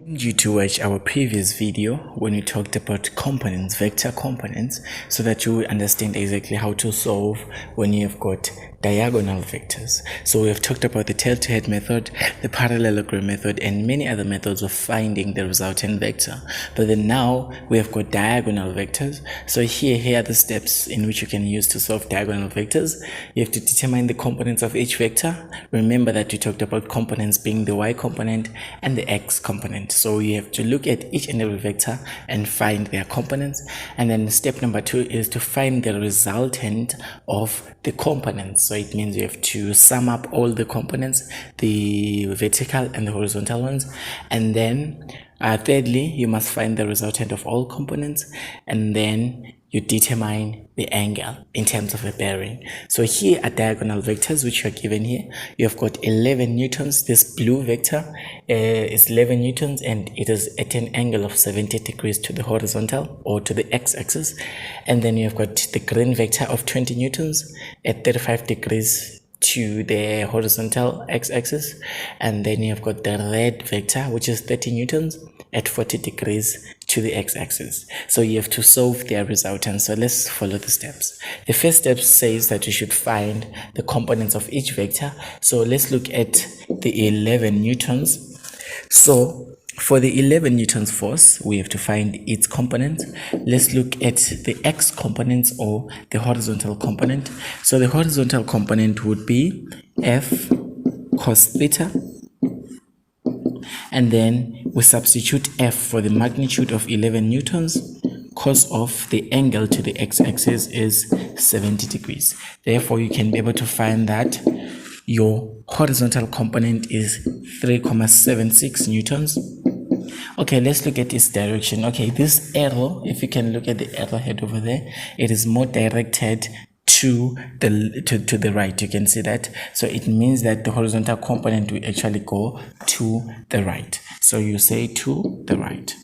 You to watch our previous video when we talked about components, vector components, so that you will understand exactly how to solve when you have got diagonal vectors. So we have talked about the tail-to-head method, the parallelogram method, and many other methods of finding the resultant vector. But then now we have got diagonal vectors. So here are the steps in which you can use to solve diagonal vectors. You have to determine the components of each vector. Remember that we talked about components being the y component and the x component. So you have to look at each and every vector and find their components. And then step number 2 is to find the resultant of the components. So it means you have to sum up all the components, the vertical and the horizontal ones. And then thirdly, you must find the resultant of all components, and then you determine the angle in terms of a bearing. So here are diagonal vectors which are given here. You have got 11 newtons. This blue vector is 11 newtons and it is at an angle of 70 degrees to the horizontal or to the x-axis. And then you have got the green vector of 20 newtons at 35 degrees to the horizontal x-axis. And then you have got the red vector which is 30 newtons at 40 degrees to the x-axis. So you have to solve their resultant. So let's follow the steps. The first step says that you should find the components of each vector. So let's look at the 11 newtons. So for the 11 newtons force, we have to find its components. Let's look at the x components or the horizontal component. So the horizontal component would be F cos theta, and then we substitute F for the magnitude of 11 newtons. Cos of the angle to the x-axis is 70 degrees. Therefore, you can be able to find that your horizontal component is 3,76 newtons. Okay, let's look at its direction. Okay, this arrow, if you can look at the arrowhead over there, it is more directed to the right. You can see that. So it means that the horizontal component will actually go to the right. So you say to the right.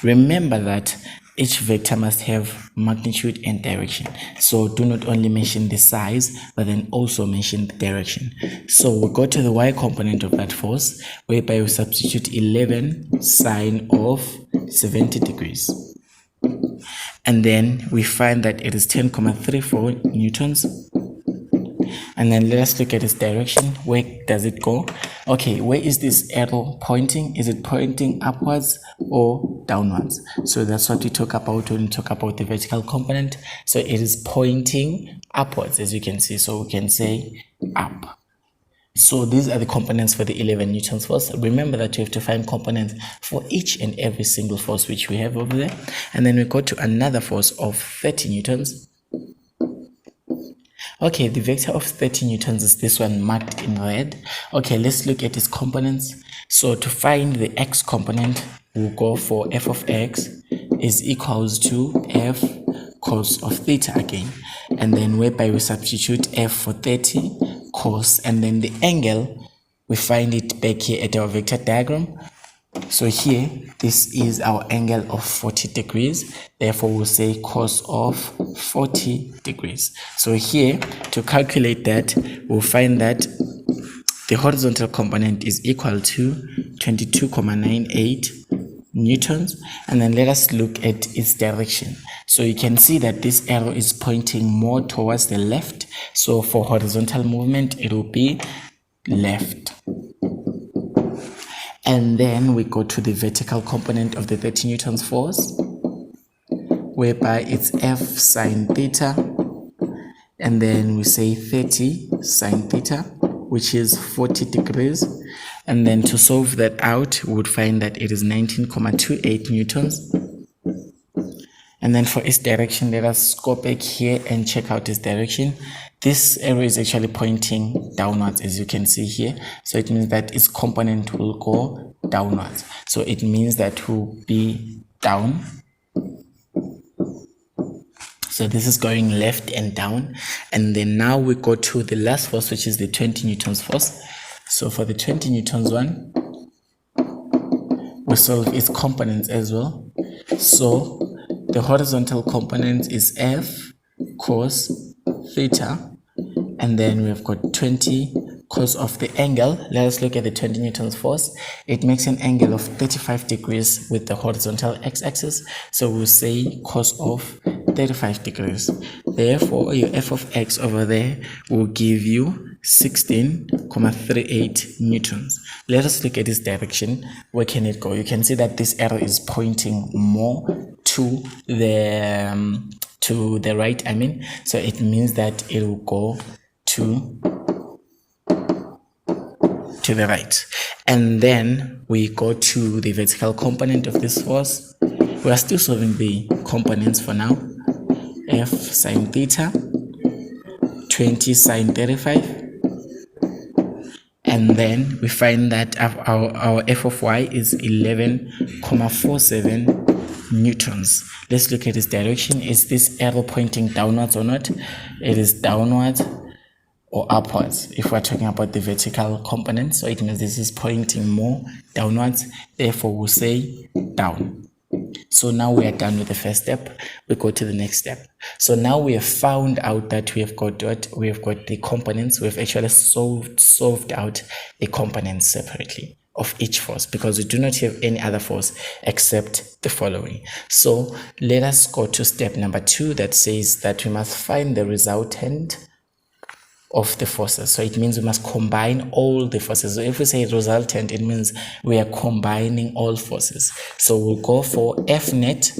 Remember that each vector must have magnitude and direction. So do not only mention the size, but then also mention the direction. So we go to the y component of that force, whereby we substitute 11 sine of 70 degrees. And then we find that it is 10,34 newtons. And then let's look at its direction. Where does it go? Okay, where is this arrow pointing? Is it pointing upwards or downwards? So that's what we talk about when we talk about the vertical component. So it is pointing upwards, as you can see. So we can say up. So these are the components for the 11 newtons force. Remember that you have to find components for each and every single force which we have over there. And then we go to another force of 30 newtons. Okay, the vector of 30 newtons is this one marked in red. Okay, let's look at its components. So to find the x component, we'll go for f of x is equals to f cos of theta again. And then whereby we substitute f for 30 cos, and then the angle, we find it back here at our vector diagram. So here, this is our angle of 40 degrees. Therefore, we'll say cos of 40 degrees. So here, to calculate that, we'll find that the horizontal component is equal to 22,98 newtons. And then let us look at its direction. So you can see that this arrow is pointing more towards the left. So for horizontal movement, it will be left. And then we go to the vertical component of the 30 newtons force, whereby it's F sine theta, and then we say 30 sine theta, which is 40 degrees. And then to solve that out, we would find that it is 19,28 newtons. And then for its direction, let us go back here and check out its direction. This arrow is actually pointing downwards, as you can see here. So it means that its component will go downwards. So it means that it will be down. So this is going left and down. And then now we go to the last force, which is the 20 newtons force. So for the 20 newtons one, we solve its components as well. So the horizontal component is F cos theta, and then we've got 20 because of the angle. Let us look at the 20 newtons force. It makes an angle of 35 degrees with the horizontal x-axis. So we'll say cos of 35 degrees. Therefore, your f of x over there will give you 16,38 newtons. Let us look at this direction. Where can it go? You can see that this arrow is pointing more to the right, so it means that it will go to the right. And then we go to the vertical component of this force. We are still solving the components for now. F sine theta, 20 sine 35, and then we find that our f of y is 11,47 newtons. Let's look at this direction. Is this arrow pointing downwards or not? It is downwards or upwards if we're talking about the vertical component. So it means this is pointing more downwards. Therefore, we'll say down. So now we are done with the first step. We go to the next step. So now we have found out that we have got what? We have got the components. We have actually solved out the components separately of each force, because we do not have any other force except the following. So let us go to step number 2, that says that we must find the resultant of the forces. So it means we must combine all the forces. So if we say resultant, it means we are combining all forces. So we'll go for F net,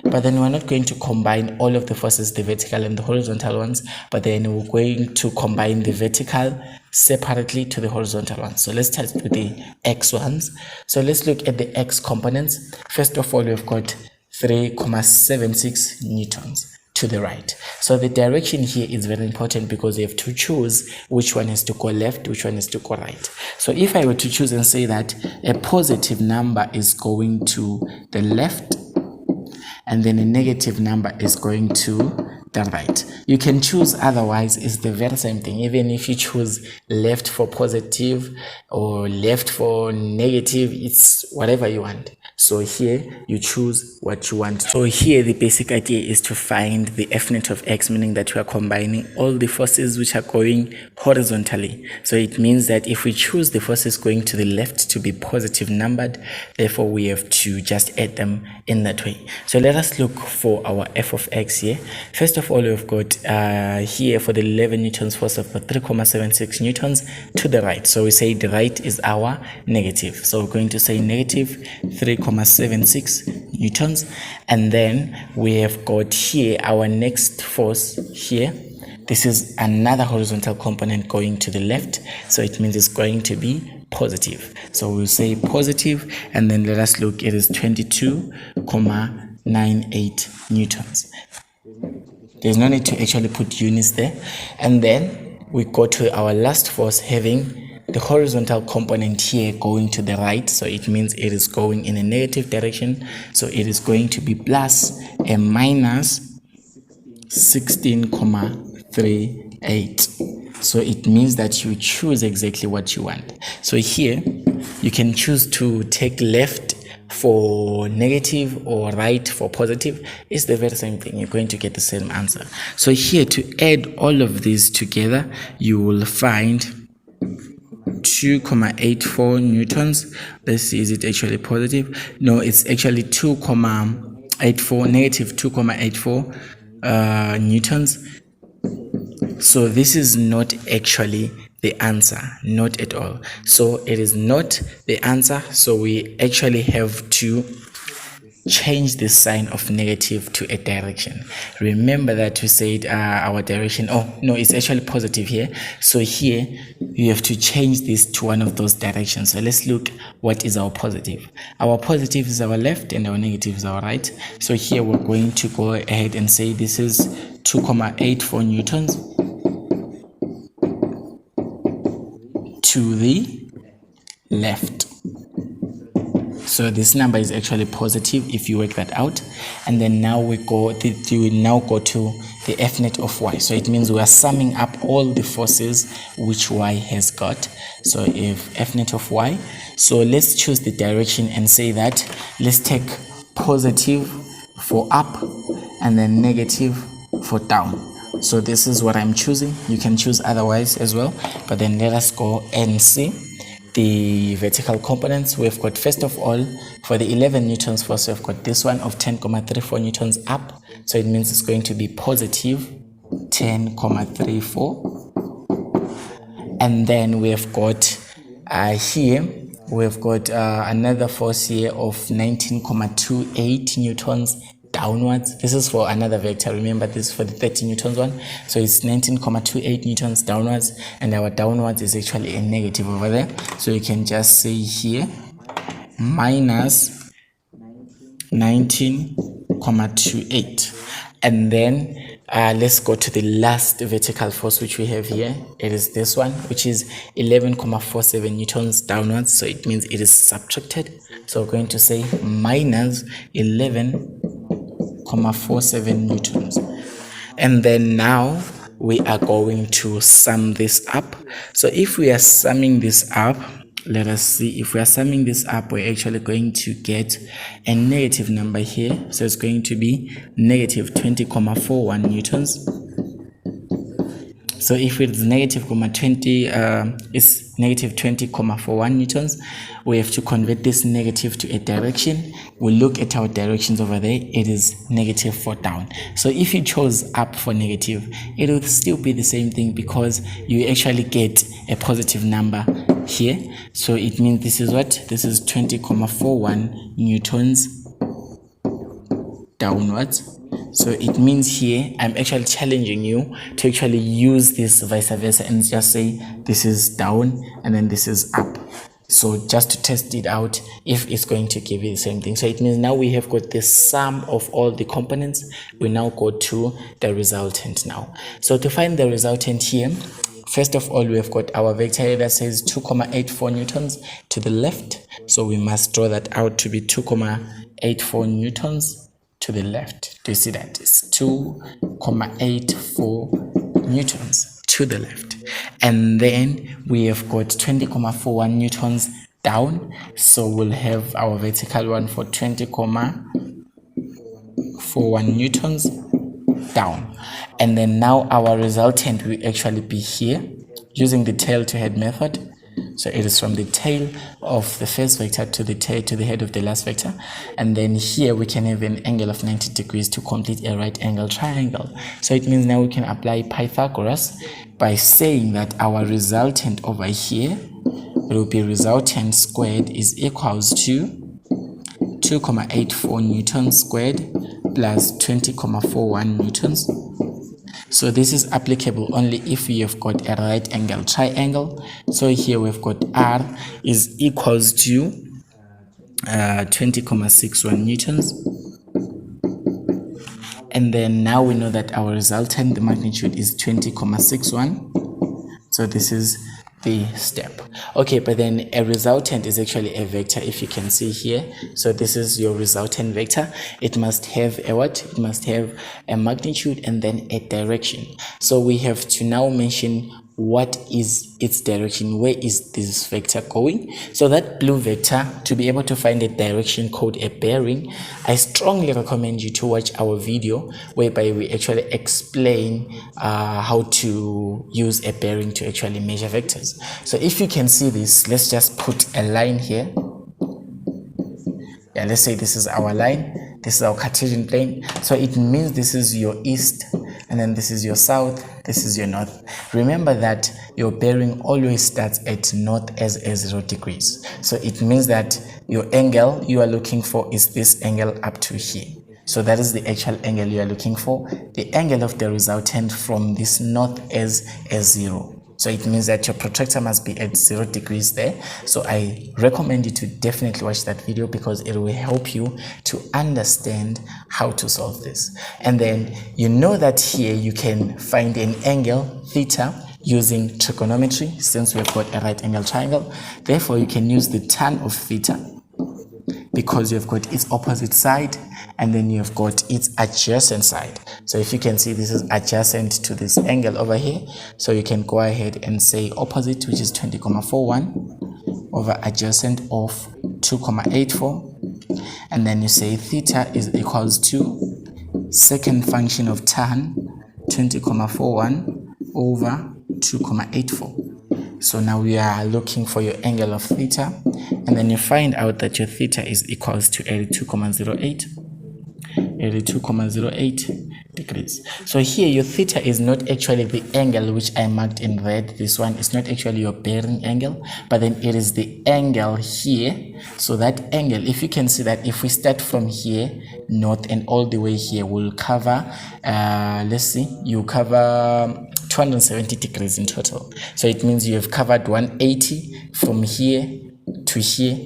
but then we're not going to combine all of the forces, the vertical and the horizontal ones, but then we're going to combine the vertical separately to the horizontal ones. So let's start with the X ones. So let's look at the X components. First of all, we've got 3,76 newtons to the right. So the direction here is very important, because you have to choose which one has to go left, which one has to go right. So if I were to choose and say that a positive number is going to the left and then a negative number is going to the right, you can choose otherwise. It's the very same thing. Even if you choose left for positive or left for negative, it's whatever you want. So here you choose what you want. So here the basic idea is to find the F net of X, meaning that we are combining all the forces which are going horizontally. So it means that if we choose the forces going to the left to be positive numbered, therefore we have to just add them in that way. So let us look for our F of X here. First of all, we've got here for the 11 newtons force of 3,76 newtons to the right. So we say the right is our negative. So we're going to say negative 3,76 newtons. And then we have got here our next force here. This is another horizontal component going to the left. So it means it's going to be positive. So we'll say positive, and then let us look. It is 22,98 newtons. There's no need to actually put units there. And then we go to our last force, having the horizontal component here going to the right. So it means it is going in a negative direction. So it is going to be plus a minus 16,38. So it means that you choose exactly what you want. So here you can choose to take left for negative or right for positive. It's the very same thing. You're going to get the same answer. So here, to add all of these together, you will find 2,84 newtons. Let's see, is it actually positive? No, it's actually 2,84, negative 2,84 newtons. So this is not actually the answer, not at all. So it is not the answer. So we actually have to change the sign of negative to a direction. Remember that we said our direction, oh no, it's actually positive here. So here you have to change this to one of those directions. So let's look, what is our positive? Our positive is our left and our negative is our right. So here we're going to go ahead and say this is 2,84 newtons to the left. So this number is actually positive if you work that out. And then now we now go to the F net of Y. So it means we are summing up all the forces which Y has got. So if F net of Y, so let's choose the direction and say that let's take positive for up and then negative for down. So this is what I'm choosing. You can choose otherwise as well, but then let us go and see the vertical components. We've got, first of all, for the 11 newtons force, we've got this one of 10,34 newtons up, so it means it's going to be positive 10,34. And then we've got here we've got another force here of 19,28 newtons downwards. This is for another vector. Remember, this is for the 30 newtons one, so it's 19,28 newtons downwards, and our downwards is actually a negative over there, so you can just say here minus 19,28. And then let's go to the last vertical force which we have here. It is this one, which is 11,47 newtons downwards, so it means it is subtracted, so we're going to say minus 11,47 newtons. And then now we are going to sum this up. So if we are summing this up, let us see. If we are summing this up, we're actually going to get a negative number here. So it's going to be negative 20,41 newtons. So if it's negative 20, it's negative 20,41 newtons, we have to convert this negative to a direction. We look at our directions over there. It is negative for down. So if you chose up for negative, it will still be the same thing, because you actually get a positive number here. So it means this is what? This is 20,41 newtons downwards. So it means here I'm actually challenging you to actually use this vice versa and just say this is down and then this is up. So just to test it out if it's going to give you the same thing. So it means now we have got the sum of all the components. We now go to the resultant now. So to find the resultant here, first of all, we've got our vector here that says 2,84 newtons to the left. So we must draw that out to be 2,84 newtons to the left. Do you see that? It's 2,84 newtons to the left. And then we have got 20,41 newtons down. So we'll have our vertical one for 20,41 newtons down. And then now our resultant will actually be here using the tail to head method. So it is from the tail of the first vector to the tail to the head of the last vector. And then here we can have an angle of 90 degrees to complete a right angle triangle. So it means now we can apply Pythagoras by saying that our resultant over here will be resultant squared is equals to 2,84 newtons squared plus 20,41 newtons. So this is applicable only if we have got a right angle triangle. So here we've got R is equals to 20,61 newtons. And then now we know that our resultant, the magnitude is 20,61. So this is the step. Okay, but then a resultant is actually a vector, if you can see here. So this is your resultant vector. It must have a what? It must have a magnitude and then a direction. So we have to now mention what is its direction. Where is this vector going? So that blue vector, to be able to find a direction called a bearing, I strongly recommend you to watch our video whereby we actually explain how to use a bearing to actually measure vectors. So if you can see this, let's just put a line here. Yeah, let's say this is our line. This is our Cartesian plane. So it means this is your east, and then this is your south, this is your north. Remember that your bearing always starts at north as 0 degrees. So it means that your angle you are looking for is this angle up to here. So that is the actual angle you are looking for. The angle of the resultant from this north as 0. So it means that your protractor must be at 0 degrees there. So I recommend you to definitely watch that video because it will help you to understand how to solve this. And then you know that here you can find an angle theta using trigonometry, since we've got a right angle triangle. Therefore you can use the tan of theta because you've got its opposite side and then you've got its adjacent side. So if you can see, this is adjacent to this angle over here. So you can go ahead and say opposite, which is 20,41 over adjacent of 2,84. And then you say theta is equals to second function of tan 20,41 over 2,84. So now we are looking for your angle of theta, and then you find out that your theta is equals to 82,08 degrees. So here your theta is not actually the angle which I marked in red. This one is not actually your bearing angle, but then it is the angle here. So that angle, if you can see that if we start from here north and all the way here, we'll cover let's see, you cover 270 degrees in total. So it means you have covered 180 from here to here,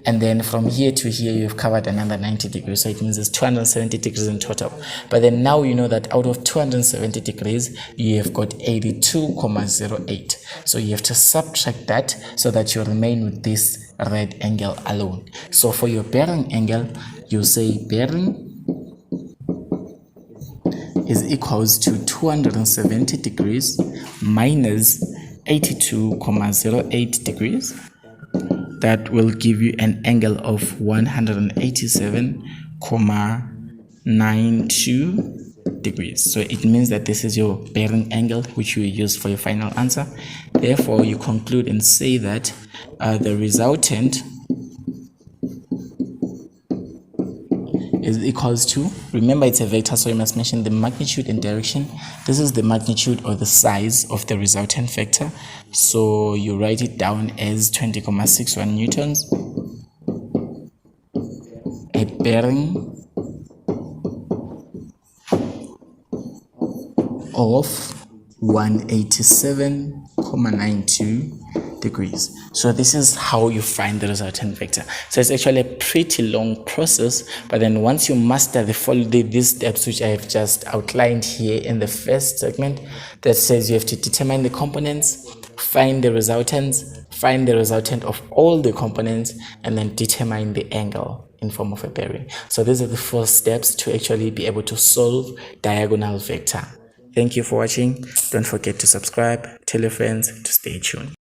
and then from here to here you've covered another 90 degrees. So it means it's 270 degrees in total. But then now you know that out of 270 degrees you have got 82,08. So you have to subtract that so that you remain with this red angle alone. So for your bearing angle, you say bearing is equals to 270 degrees minus 82,08 degrees. That will give you an angle of 187,92 degrees. So it means that this is your bearing angle which you use for your final answer. Therefore, you conclude and say that the resultant is equals to, remember it's a vector, so you must mention the magnitude and direction. This is the magnitude or the size of the resultant vector, so you write it down as 20,61 newtons. A bearing of 187,92 degrees. So this is how you find the resultant vector. So it's actually a pretty long process, but then once you master these steps which I have just outlined here in the first segment, that says you have to determine the components, find the resultants, find the resultant of all the components, and then determine the angle in form of a bearing. So these are the 4 steps to actually be able to solve diagonal vector. Thank you for watching. Don't forget to subscribe, tell your friends to stay tuned.